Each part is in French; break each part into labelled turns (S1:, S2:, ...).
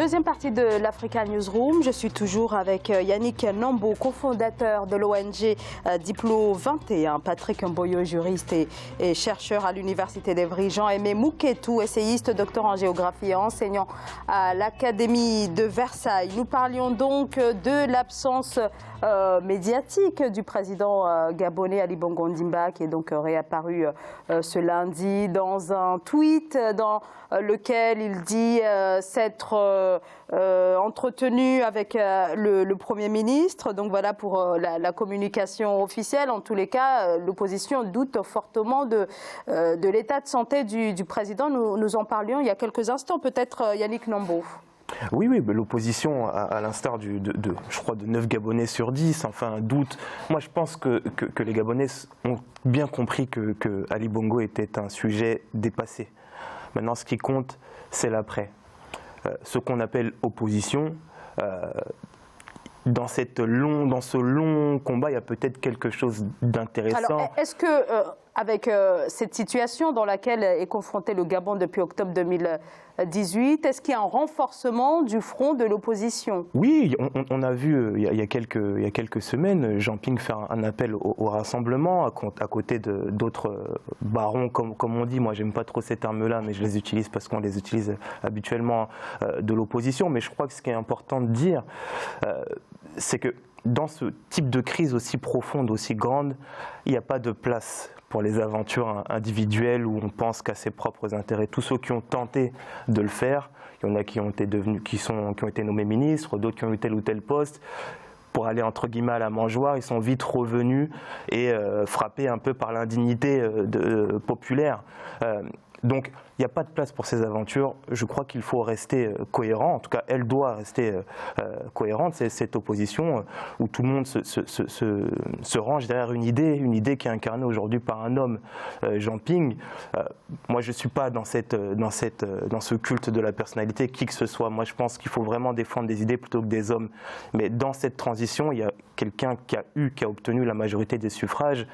S1: Deuxième partie de l'Africa Newsroom. Je suis toujours avec Yannick Nambo, cofondateur de l'ONG Diplo 21, Patrick Mboyo, juriste et chercheur à l'Université d'Evry, Jean-Aimé Mouketou, essayiste, docteur en géographie et enseignant à l'Académie de Versailles. Nous parlions donc de l'absence médiatique du président gabonais Ali Bongo Ondimba, qui est donc réapparu ce lundi dans un tweet dans lequel il dit s'être entretenu avec le Premier ministre. Donc voilà pour la communication officielle. En tous les cas, l'opposition doute fortement de l'état de santé du président. Nous en parlions il y a quelques instants, peut-être Yannick Nambo.
S2: Oui, l'opposition, à l'instar je crois, de 9 Gabonais sur 10, enfin, doute. Moi, je pense que les Gabonais ont bien compris que Ali Bongo était un sujet dépassé. Maintenant, ce qui compte, c'est l'après. Ce qu'on appelle opposition, dans ce long combat, il y a peut-être quelque chose d'intéressant.
S1: Alors, est-ce que, avec cette situation dans laquelle est confronté le Gabon depuis octobre 2018, est-ce qu'il y a un renforcement du front de l'opposition?
S2: Oui, on a vu il y a quelques semaines Jean Ping faire un appel au rassemblement à côté d'autres barons, comme on dit. Moi, j'aime pas trop ces termes-là, mais je les utilise parce qu'on les utilise habituellement de l'opposition. Mais je crois que ce qui est important de dire, c'est que dans ce type de crise aussi profonde, aussi grande, il n'y a pas de place pour les aventures individuelles où on pense qu'à ses propres intérêts. Tous ceux qui ont tenté de le faire, il y en a qui ont été nommés ministres, d'autres qui ont eu tel ou tel poste, pour aller entre guillemets à la mangeoire, ils sont vite revenus et frappés un peu par l'indignité populaire. Donc il n'y a pas de place pour ces aventures. Je crois qu'il faut rester cohérent. En tout cas, elle doit rester cohérente. C'est cette opposition où tout le monde se range derrière une idée qui est incarnée aujourd'hui par un homme, Jean Ping. Moi, je ne suis pas dans ce culte de la personnalité, qui que ce soit. Moi, je pense qu'il faut vraiment défendre des idées plutôt que des hommes. Mais dans cette transition, il y a quelqu'un qui a obtenu la majorité des suffrages,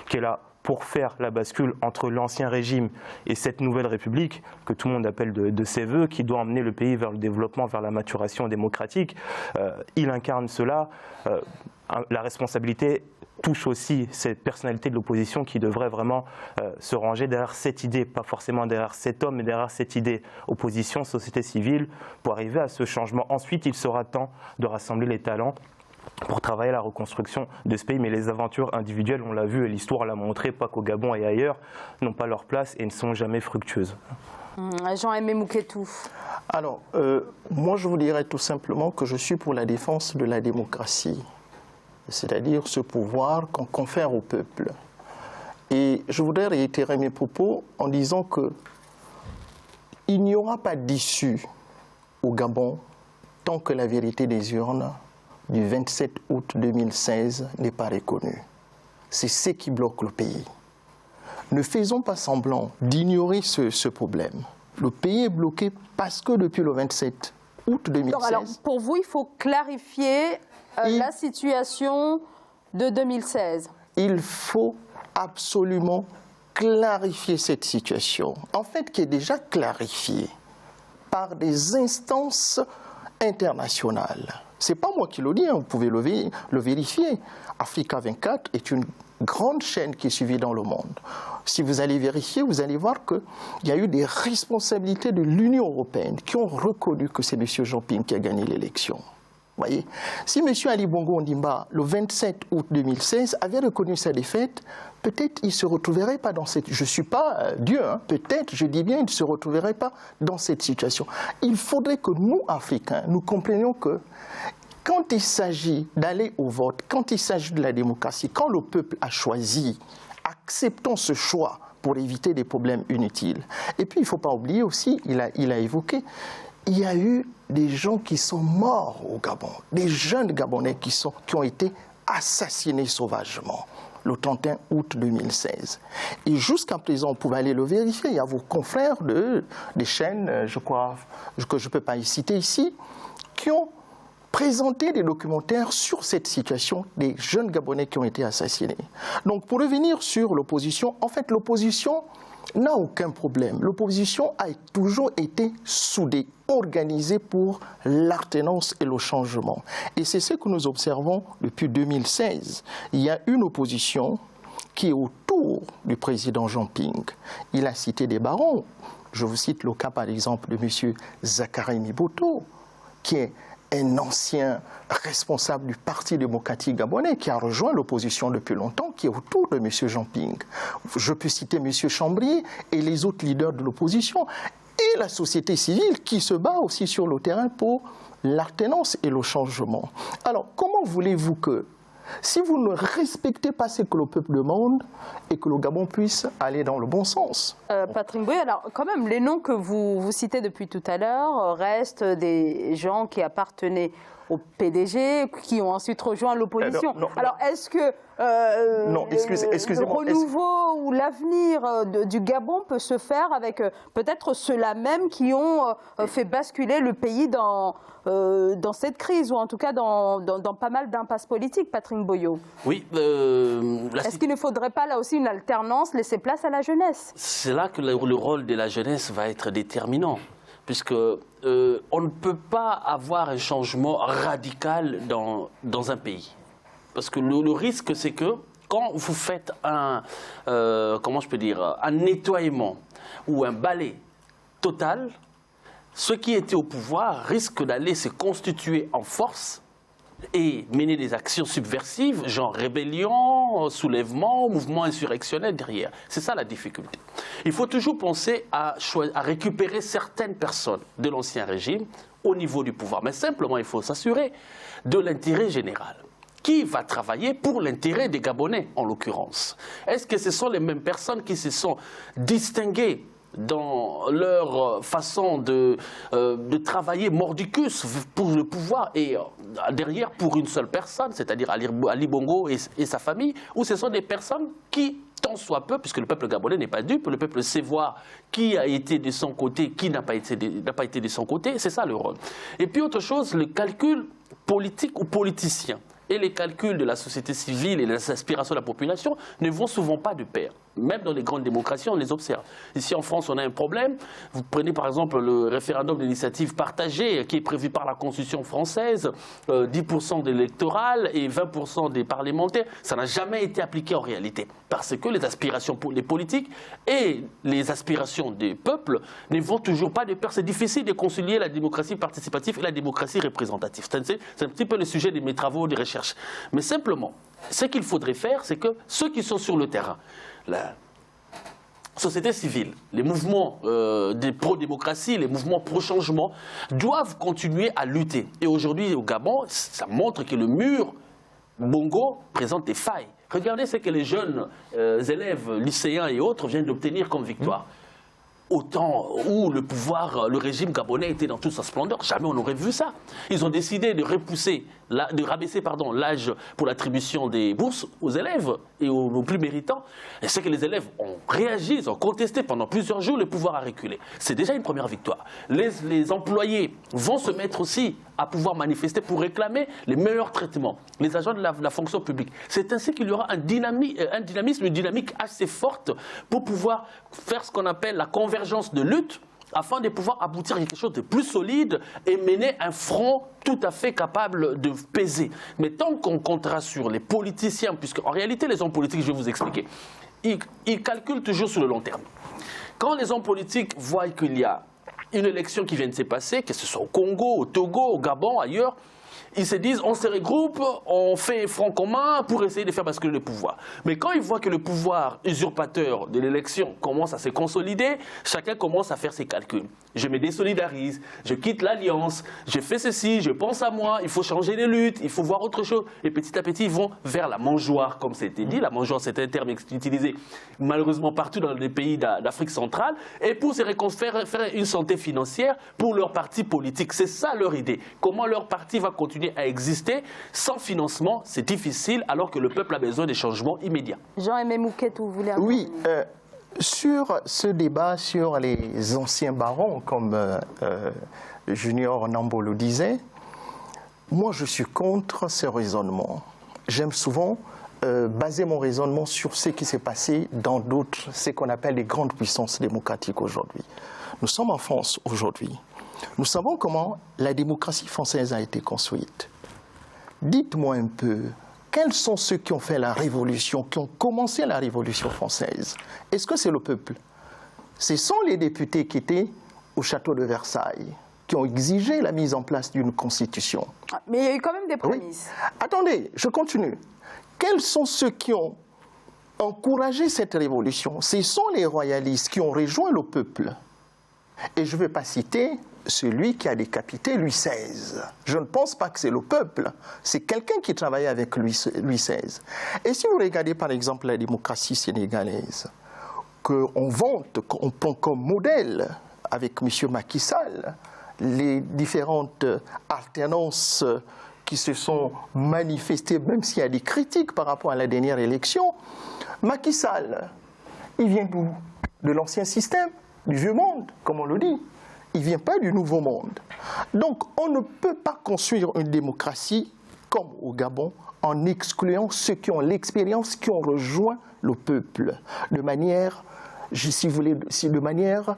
S2: qui est là pour faire la bascule entre l'ancien régime et cette nouvelle république, que tout le monde appelle de ses voeux, qui doit emmener le pays vers le développement, vers la maturation démocratique. Il incarne cela. La responsabilité touche aussi cette personnalité de l'opposition qui devrait vraiment se ranger derrière cette idée, pas forcément derrière cet homme, mais derrière cette idée. Opposition, société civile, pour arriver à ce changement. Ensuite, il sera temps de rassembler les talents pour travailler à la reconstruction de ce pays. Mais les aventures individuelles, on l'a vu et l'histoire l'a montré, pas qu'au Gabon et ailleurs, n'ont pas leur place et ne sont jamais fructueuses.
S1: Jean-Aimé Mouketou.
S3: Alors, moi je vous dirais tout simplement que je suis pour la défense de la démocratie, c'est-à-dire ce pouvoir qu'on confère au peuple. Et je voudrais réitérer mes propos en disant qu'il n'y aura pas d'issue au Gabon tant que la vérité des urnes du 27 août 2016 n'est pas reconnue. C'est ce qui bloque le pays. Ne faisons pas semblant d'ignorer ce problème. Le pays est bloqué parce que depuis le 27 août 2016...
S1: Donc, alors, pour vous, il faut clarifier la situation de 2016.
S3: Il faut absolument clarifier cette situation, en fait qui est déjà clarifiée par des instances internationales. Ce n'est pas moi qui le dis, vous pouvez le vérifier. Africa 24 est une grande chaîne qui est suivie dans le monde. Si vous allez vérifier, vous allez voir qu'il y a eu des responsabilités de l'Union européenne qui ont reconnu que c'est M. Jean Ping qui a gagné l'élection. Voyez, si M. Ali Bongo Ondimba, le 27 août 2016, avait reconnu sa défaite, peut-être il ne se retrouverait pas dans cette... Je ne suis pas Dieu, hein, peut-être, je dis bien, il ne se retrouverait pas dans cette situation. Il faudrait que nous, Africains, nous comprenions que quand il s'agit d'aller au vote, quand il s'agit de la démocratie, quand le peuple a choisi, acceptons ce choix pour éviter des problèmes inutiles. Et puis, il ne faut pas oublier aussi, il a évoqué, il y a eu des gens qui sont morts au Gabon, des jeunes Gabonais qui ont été assassinés sauvagement le 31 août 2016. Et jusqu'à présent, on pouvait aller le vérifier. Il y a vos confrères des chaînes, je crois, que je ne peux pas y citer ici, qui ont présenté des documentaires sur cette situation des jeunes Gabonais qui ont été assassinés. Donc pour revenir sur l'opposition, en fait l'opposition n'a aucun problème. L'opposition a toujours été soudée, organisée pour l'alternance et le changement. Et c'est ce que nous observons depuis 2016. Il y a une opposition qui est autour du président Jean Ping. Il a cité des barons. Je vous cite le cas par exemple de M. Zachary Miboto, qui est un ancien responsable du Parti démocratique gabonais qui a rejoint l'opposition depuis longtemps, qui est autour de M. Jean Ping. Je peux citer M. Chambrier et les autres leaders de l'opposition. Et la société civile qui se bat aussi sur le terrain pour l'alternance et le changement. Alors, comment voulez-vous que, si vous ne respectez pas ce que le peuple demande, et que le Gabon puisse aller dans le bon sens?
S1: Patrick Mboyo, alors quand même, les noms que vous citez depuis tout à l'heure restent des gens qui appartenaient au PDG, qui ont ensuite rejoint l'opposition. Alors, est-ce que le renouveau ou l'avenir du Gabon peut se faire avec peut-être ceux-là même qui ont fait basculer le pays dans cette crise, ou en tout cas dans pas mal d'impasses politiques, Patrick Mboyo? Oui. Est-ce qu'il ne faudrait pas là aussi une alternance, laisser place à la jeunesse?
S4: C'est là que le rôle de la jeunesse va être déterminant. Puisque on ne peut pas avoir un changement radical dans un pays. Parce que le risque, c'est que quand vous faites un nettoiement ou un balai total, ceux qui étaient au pouvoir risquent d'aller se constituer en force et mener des actions subversives, genre rébellion, soulèvement, mouvement insurrectionnel derrière. C'est ça la difficulté. Il faut toujours penser à récupérer certaines personnes de l'ancien régime au niveau du pouvoir. Mais simplement, il faut s'assurer de l'intérêt général. Qui va travailler pour l'intérêt des Gabonais, en l'occurrence? Est-ce que ce sont les mêmes personnes qui se sont distinguées dans leur façon de travailler mordicus pour le pouvoir et derrière pour une seule personne, c'est-à-dire Ali Bongo et sa famille, ou ce sont des personnes qui, tant soit peu, puisque le peuple gabonais n'est pas dupe, le peuple sait voir qui a été de son côté, qui n'a pas été de son côté, c'est ça le rôle. Et puis autre chose, le calcul politique ou politicien et les calculs de la société civile et les aspirations de la population ne vont souvent pas de pair. Même dans les grandes démocraties, on les observe. Ici en France, on a un problème. Vous prenez par exemple le référendum d'initiative partagée qui est prévu par la Constitution française, 10% de l'électoral et 20% des parlementaires. Ça n'a jamais été appliqué en réalité. Parce que les aspirations des politiques et les aspirations des peuples ne vont toujours pas de pair. C'est difficile de concilier la démocratie participative et la démocratie représentative. C'est un petit peu le sujet de mes travaux de recherche. Mais simplement, ce qu'il faudrait faire, c'est que ceux qui sont sur le terrain, la société civile, les mouvements des pro-démocratie, les mouvements pro-changement doivent continuer à lutter. Et aujourd'hui au Gabon, ça montre que le mur Bongo présente des failles. Regardez ce que les jeunes élèves lycéens et autres viennent d'obtenir comme victoire. Au temps où le pouvoir, le régime gabonais était dans toute sa splendeur, jamais on n'aurait vu ça. Ils ont décidé de rabaisser l'âge pour l'attribution des bourses aux élèves et aux plus méritants. Et c'est que les élèves ont réagi, ils ont contesté pendant plusieurs jours, le pouvoir a reculé. C'est déjà une première victoire. Les employés vont se mettre aussi à pouvoir manifester pour réclamer les meilleurs traitements. Les agents de la fonction publique. C'est ainsi qu'il y aura un dynamisme, une dynamique assez forte pour pouvoir faire ce qu'on appelle la convergence de lutte, afin de pouvoir aboutir à quelque chose de plus solide et mener un front tout à fait capable de peser. Mais tant qu'on comptera sur les politiciens, puisque en réalité les hommes politiques, je vais vous expliquer, ils calculent toujours sur le long terme. Quand les hommes politiques voient qu'il y a une élection qui vient de se passer, que ce soit au Congo, au Togo, au Gabon, ailleurs, ils se disent, on se regroupe, on fait front commun pour essayer de faire basculer le pouvoir. Mais quand ils voient que le pouvoir usurpateur de l'élection commence à se consolider, chacun commence à faire ses calculs. Je me désolidarise, je quitte l'alliance, je fais ceci, je pense à moi, il faut changer les luttes, il faut voir autre chose. Et petit à petit, ils vont vers la mangeoire, comme c'était dit. La mangeoire, c'est un terme utilisé malheureusement partout dans les pays d'Afrique centrale. Et pour se faire une santé financière pour leur parti politique. C'est ça leur idée. Comment leur parti va continuer à exister sans financement, c'est difficile, alors que le peuple a besoin de changements immédiats.
S1: Jean-Aimé Mouquet, vous voulez
S3: Oui, sur ce débat sur les anciens barons, comme Junior Nambo le disait, moi je suis contre ce raisonnement. J'aime souvent baser mon raisonnement sur ce qui s'est passé dans d'autres, ce qu'on appelle les grandes puissances démocratiques aujourd'hui. Nous sommes en France aujourd'hui. Nous savons comment la démocratie française a été construite. Dites-moi un peu, quels sont ceux qui ont fait la révolution, qui ont commencé la révolution française? Est-ce que c'est le peuple? Ce sont les députés qui étaient au château de Versailles, qui ont exigé la mise en place d'une constitution.
S1: Mais il y a eu quand même des prémices.
S3: Oui. Attendez, je continue. Quels sont ceux qui ont encouragé cette révolution? Ce sont les royalistes qui ont rejoint le peuple. Et je ne vais pas citer celui qui a décapité Louis XVI. Je ne pense pas que c'est le peuple, c'est quelqu'un qui travaillait avec Louis XVI. Et si vous regardez par exemple la démocratie sénégalaise, qu'on vante, qu'on prend comme modèle avec M. Macky Sall, les différentes alternances qui se sont manifestées, même s'il y a des critiques par rapport à la dernière élection, Macky Sall, il vient d'où? De l'ancien système, du vieux monde, comme on le dit. Il ne vient pas du nouveau monde. Donc, on ne peut pas construire une démocratie comme au Gabon en excluant ceux qui ont l'expérience, qui ont rejoint le peuple, de manière, si vous voulez, de manière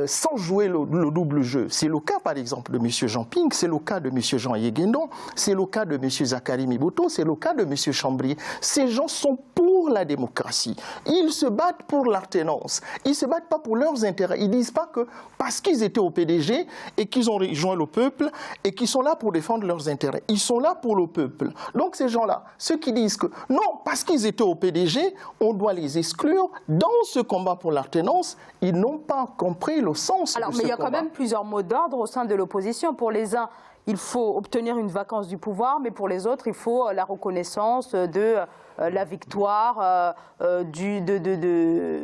S3: sans jouer le double jeu. C'est le cas, par exemple, de M. Jean Ping, c'est le cas de M. Jean Yeguendon, c'est le cas de M. Zakari Miboto, c'est le cas de M. Chambrier. Ces gens sont pour la démocratie. Ils se battent pour l'alternance. Ils ne se battent pas pour leurs intérêts. Ils ne disent pas que parce qu'ils étaient au PDG et qu'ils ont rejoint le peuple et qu'ils sont là pour défendre leurs intérêts. Ils sont là pour le peuple. Donc ces gens-là, ceux qui disent que non, parce qu'ils étaient au PDG, on doit les exclure dans ce combat pour l'alternance, ils n'ont pas compris le sens de ce combat.
S1: Mais il y a quand même plusieurs mots d'ordre au sein de l'opposition. Pour les uns, il faut obtenir une vacance du pouvoir, mais pour les autres, il faut la reconnaissance de la victoire de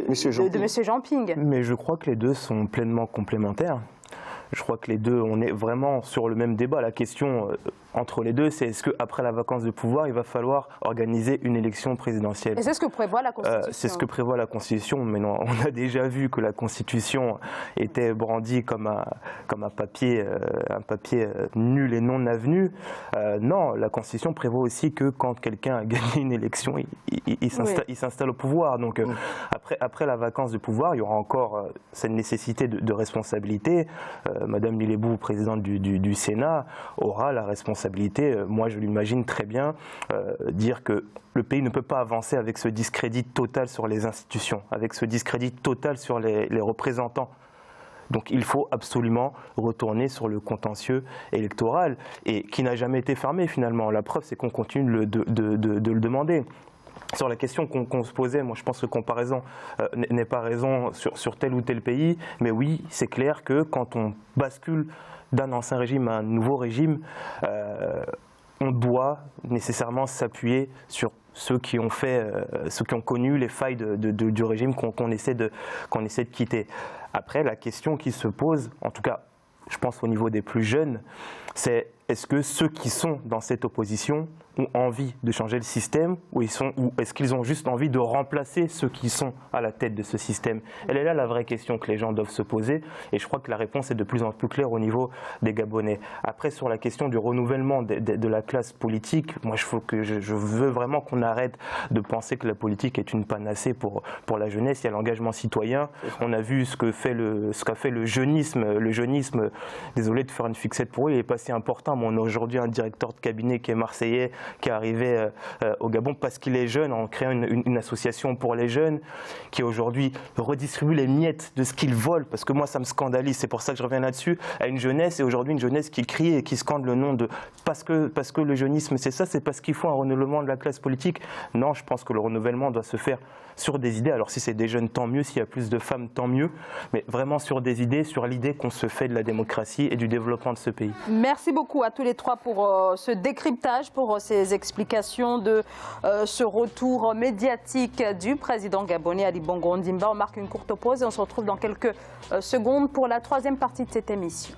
S1: M. Jean Ping.
S2: Mais je crois que les deux sont pleinement complémentaires. Je crois que les deux, on est vraiment sur le même débat. La question entre les deux, c'est est-ce qu'après la vacance de pouvoir, il va falloir organiser une élection présidentielle?
S1: Et c'est ce que prévoit la Constitution.
S2: C'est ce que prévoit la Constitution, mais non, on a déjà vu que la Constitution était brandie comme un papier nul et non avenu. Non, la Constitution prévoit aussi que quand quelqu'un a gagné une élection, il s'installe au pouvoir. Donc après la vacance de pouvoir, il y aura encore cette nécessité de responsabilité. Madame Lilebou, présidente du Sénat, aura la responsabilité, moi je l'imagine très bien, dire que le pays ne peut pas avancer avec ce discrédit total sur les institutions, avec ce discrédit total sur les représentants. Donc il faut absolument retourner sur le contentieux électoral, et qui n'a jamais été fermé finalement. La preuve, c'est qu'on continue de le demander. Sur la question qu'on se posait, moi je pense que comparaison n'est pas raison sur tel ou tel pays, mais oui, c'est clair que quand on bascule d'un ancien régime à un nouveau régime, on doit nécessairement s'appuyer sur ceux qui ont connu les failles du régime qu'on essaie de quitter. Après, la question qui se pose, en tout cas, je pense au niveau des plus jeunes, c'est est-ce que ceux qui sont dans cette opposition ont envie de changer le système, ou est-ce qu'ils ont juste envie de remplacer ceux qui sont à la tête de ce système? Elle est là la vraie question que les gens doivent se poser, et je crois que la réponse est de plus en plus claire au niveau des Gabonais. Après, sur la question du renouvellement de la classe politique, moi je veux vraiment qu'on arrête de penser que la politique est une panacée pour la jeunesse. Il y a l'engagement citoyen. On a vu ce qu'a fait le jeunisme. Le jeunisme, désolé de faire une fixette pour eux, il n'est pas si important, mais on a aujourd'hui un directeur de cabinet qui est marseillais, qui est arrivé au Gabon parce qu'il est jeune, en créant une association pour les jeunes, qui aujourd'hui redistribue les miettes de ce qu'ils volent, parce que moi ça me scandalise, c'est pour ça que je reviens là-dessus, à une jeunesse, et aujourd'hui une jeunesse qui crie et qui scande le nom de parce que le jeunisme c'est ça, c'est parce qu'il faut un renouvellement de la classe politique. Non, je pense que le renouvellement doit se faire sur des idées. Alors si c'est des jeunes, tant mieux, s'il y a plus de femmes, tant mieux, mais vraiment sur des idées, sur l'idée qu'on se fait de la démocratie et du développement de ce pays.
S1: Merci beaucoup à tous les trois pour ce décryptage, pour ces explications de ce retour médiatique du président gabonais Ali Bongo Ondimba. On marque une courte pause et on se retrouve dans quelques secondes pour la troisième partie de cette émission.